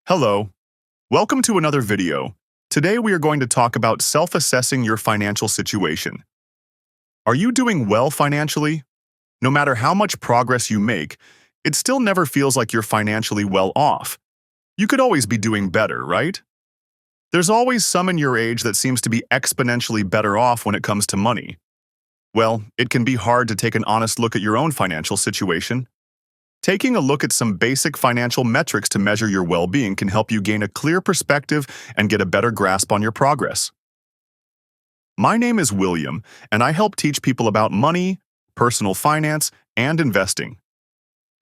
Hello. Welcome to another video. Today we are going to talk about self-assessing your financial situation. Are you doing well financially? No matter how much progress you make, it still never feels like you're financially well off. You could always be doing better, right? There's always some in your age that seems to be exponentially better off when it comes to money. Well, it can be hard to take an honest look at your own financial situation. Taking a look at some basic financial metrics to measure your well-being can help you gain a clear perspective and get a better grasp on your progress. My name is William, and I help teach people about money, personal finance, and investing.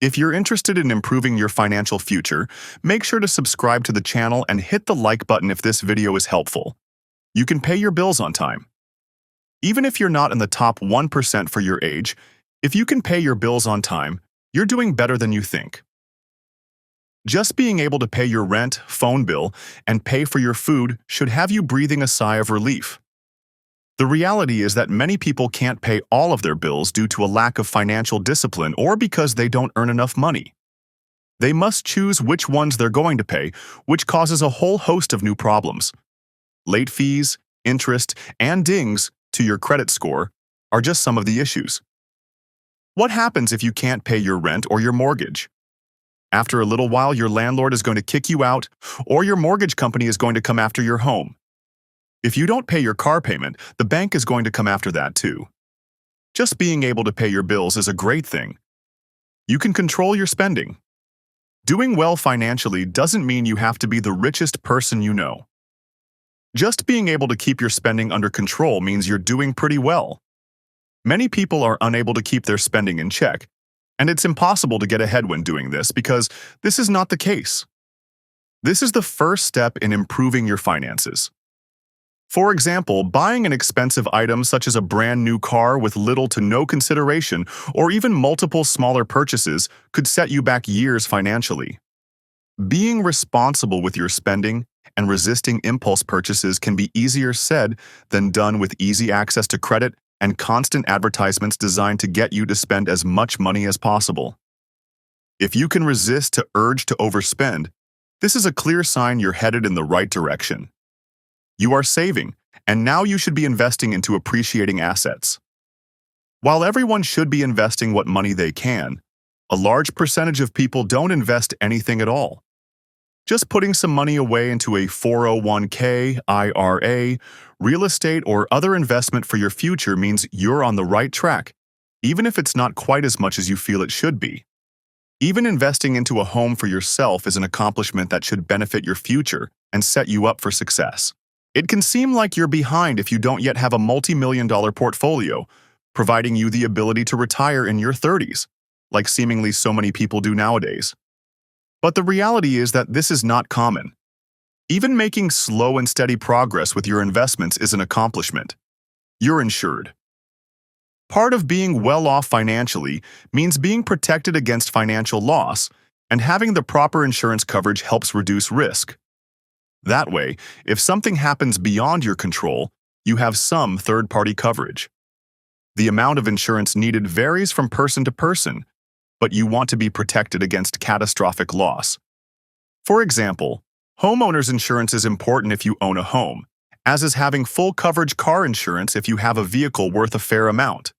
If you're interested in improving your financial future, make sure to subscribe to the channel and hit the like button if this video is helpful. You can pay your bills on time. Even if you're not in the top 1% for your age, if you can pay your bills on time, you're doing better than you think. Just being able to pay your rent, phone bill, and pay for your food should have you breathing a sigh of relief. The reality is that many people can't pay all of their bills due to a lack of financial discipline or because they don't earn enough money. They must choose which ones they're going to pay, which causes a whole host of new problems. Late fees, interest, and dings to your credit score are just some of the issues. What happens if you can't pay your rent or your mortgage? After a little while, your landlord is going to kick you out, or your mortgage company is going to come after your home. If you don't pay your car payment, the bank is going to come after that too. Just being able to pay your bills is a great thing. You can control your spending. Doing well financially doesn't mean you have to be the richest person you know. Just being able to keep your spending under control means you're doing pretty well. Many people are unable to keep their spending in check, and it's impossible to get ahead when doing this because this is not the case. This is the first step in improving your finances. For example, buying an expensive item such as a brand new car with little to no consideration or even multiple smaller purchases could set you back years financially. Being responsible with your spending and resisting impulse purchases can be easier said than done with easy access to credit and constant advertisements designed to get you to spend as much money as possible. If you can resist the urge to overspend, this is a clear sign you're headed in the right direction. You are saving, and now you should be investing into appreciating assets. While everyone should be investing what money they can, a large percentage of people don't invest anything at all. Just putting some money away into a 401k, IRA, real estate, or other investment for your future means you're on the right track, even if it's not quite as much as you feel it should be. Even investing into a home for yourself is an accomplishment that should benefit your future and set you up for success. It can seem like you're behind if you don't yet have a multi-million-dollar portfolio, providing you the ability to retire in your 30s, like seemingly so many people do nowadays. But the reality is that this is not common. Even making slow and steady progress with your investments is an accomplishment. You're insured. Part of being well off financially means being protected against financial loss, and having the proper insurance coverage helps reduce risk. That way, if something happens beyond your control, you have some third-party coverage. The amount of insurance needed varies from person to person, but you want to be protected against catastrophic loss. For example, homeowners insurance is important if you own a home, as is having full coverage car insurance if you have a vehicle worth a fair amount.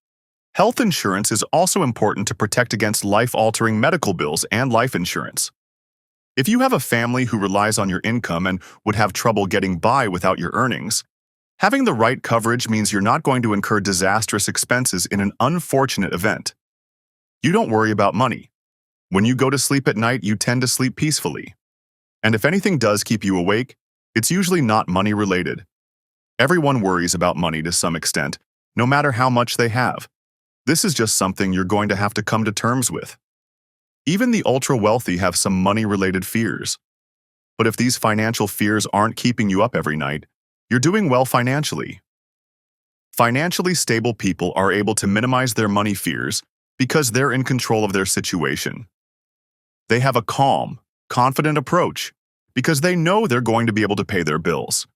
Health insurance is also important to protect against life-altering medical bills and life insurance. If you have a family who relies on your income and would have trouble getting by without your earnings, having the right coverage means you're not going to incur disastrous expenses in an unfortunate event. You don't worry about money. When you go to sleep at night, you tend to sleep peacefully. And if anything does keep you awake, it's usually not money-related. Everyone worries about money to some extent, no matter how much they have. This is just something you're going to have to come to terms with. Even the ultra-wealthy have some money-related fears. But if these financial fears aren't keeping you up every night, you're doing well financially. Financially stable people are able to minimize their money fears because they're in control of their situation. They have a calm, confident approach because they know they're going to be able to pay their bills.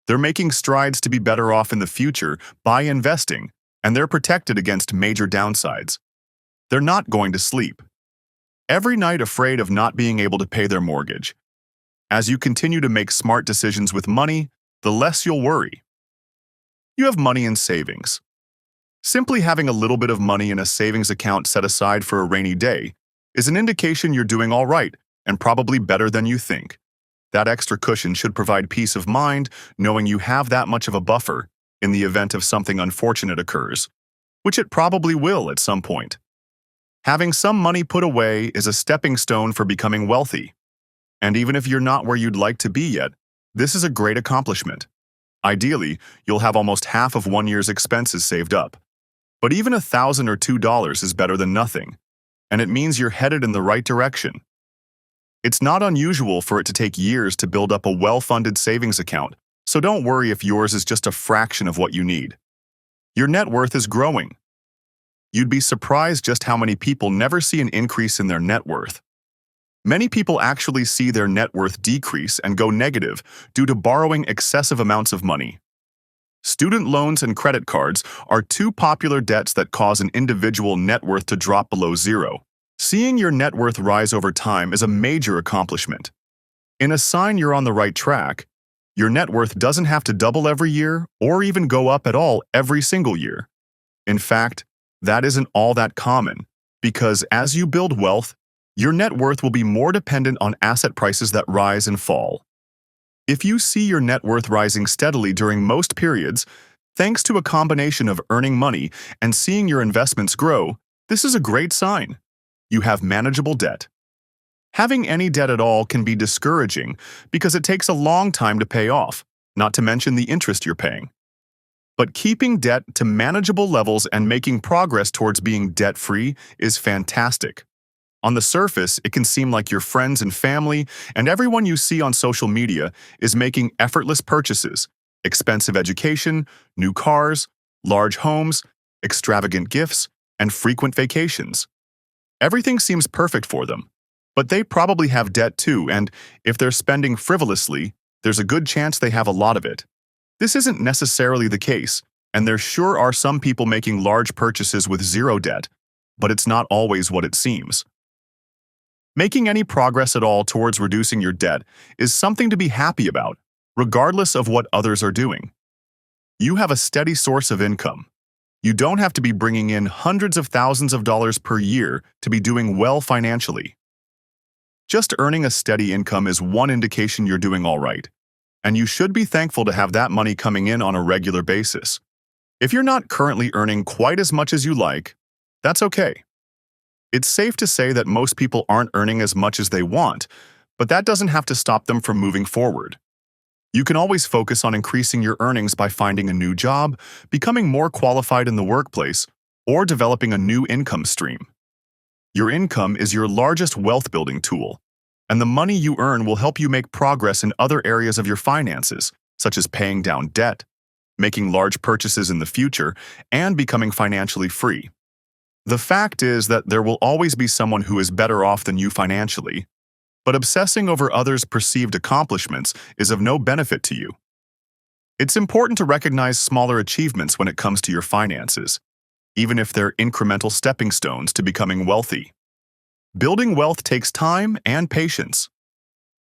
They're making strides to be better off in the future by investing, and they're protected against major downsides. They're not going to sleep every night afraid of not being able to pay their mortgage. As you continue to make smart decisions with money, the less you'll worry. You have money in savings. Simply having a little bit of money in a savings account set aside for a rainy day is an indication you're doing all right and probably better than you think. That extra cushion should provide peace of mind knowing you have that much of a buffer in the event of something unfortunate occurs, which it probably will at some point. Having some money put away is a stepping stone for becoming wealthy. And even if you're not where you'd like to be yet, this is a great accomplishment. Ideally, you'll have almost half of 1 year's expenses saved up. But even $1,000 or $2 is better than nothing, and it means you're headed in the right direction. It's not unusual for it to take years to build up a well-funded savings account, so don't worry if yours is just a fraction of what you need. Your net worth is growing. You'd be surprised just how many people never see an increase in their net worth. Many people actually see their net worth decrease and go negative due to borrowing excessive amounts of money. Student loans and credit cards are two popular debts that cause an individual net worth to drop below zero. Seeing your net worth rise over time is a major accomplishment. In a sign you're on the right track, your net worth doesn't have to double every year or even go up at all every single year. In fact, that isn't all that common, because as you build wealth, your net worth will be more dependent on asset prices that rise and fall. If you see your net worth rising steadily during most periods, thanks to a combination of earning money and seeing your investments grow, this is a great sign. You have manageable debt. Having any debt at all can be discouraging because it takes a long time to pay off, not to mention the interest you're paying. But keeping debt to manageable levels and making progress towards being debt-free is fantastic. On the surface, it can seem like your friends and family and everyone you see on social media is making effortless purchases, expensive education, new cars, large homes, extravagant gifts, and frequent vacations. Everything seems perfect for them, but they probably have debt too, and if they're spending frivolously, there's a good chance they have a lot of it. This isn't necessarily the case, and there sure are some people making large purchases with zero debt, but it's not always what it seems. Making any progress at all towards reducing your debt is something to be happy about, regardless of what others are doing. You have a steady source of income. You don't have to be bringing in hundreds of thousands of dollars per year to be doing well financially. Just earning a steady income is one indication you're doing all right, and you should be thankful to have that money coming in on a regular basis. If you're not currently earning quite as much as you like, that's okay. It's safe to say that most people aren't earning as much as they want, but that doesn't have to stop them from moving forward. You can always focus on increasing your earnings by finding a new job, becoming more qualified in the workplace, or developing a new income stream. Your income is your largest wealth-building tool, and the money you earn will help you make progress in other areas of your finances, such as paying down debt, making large purchases in the future, and becoming financially free. The fact is that there will always be someone who is better off than you financially, but obsessing over others' perceived accomplishments is of no benefit to you. It's important to recognize smaller achievements when it comes to your finances, even if they're incremental stepping stones to becoming wealthy. Building wealth takes time and patience,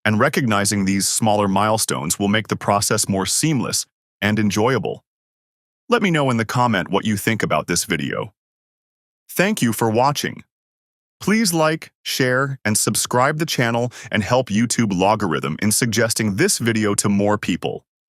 and recognizing these smaller milestones will make the process more seamless and enjoyable. Let me know in the comment what you think about this video. Thank you for watching. Please like, share, and subscribe the channel and help YouTube logarithm in suggesting this video to more people.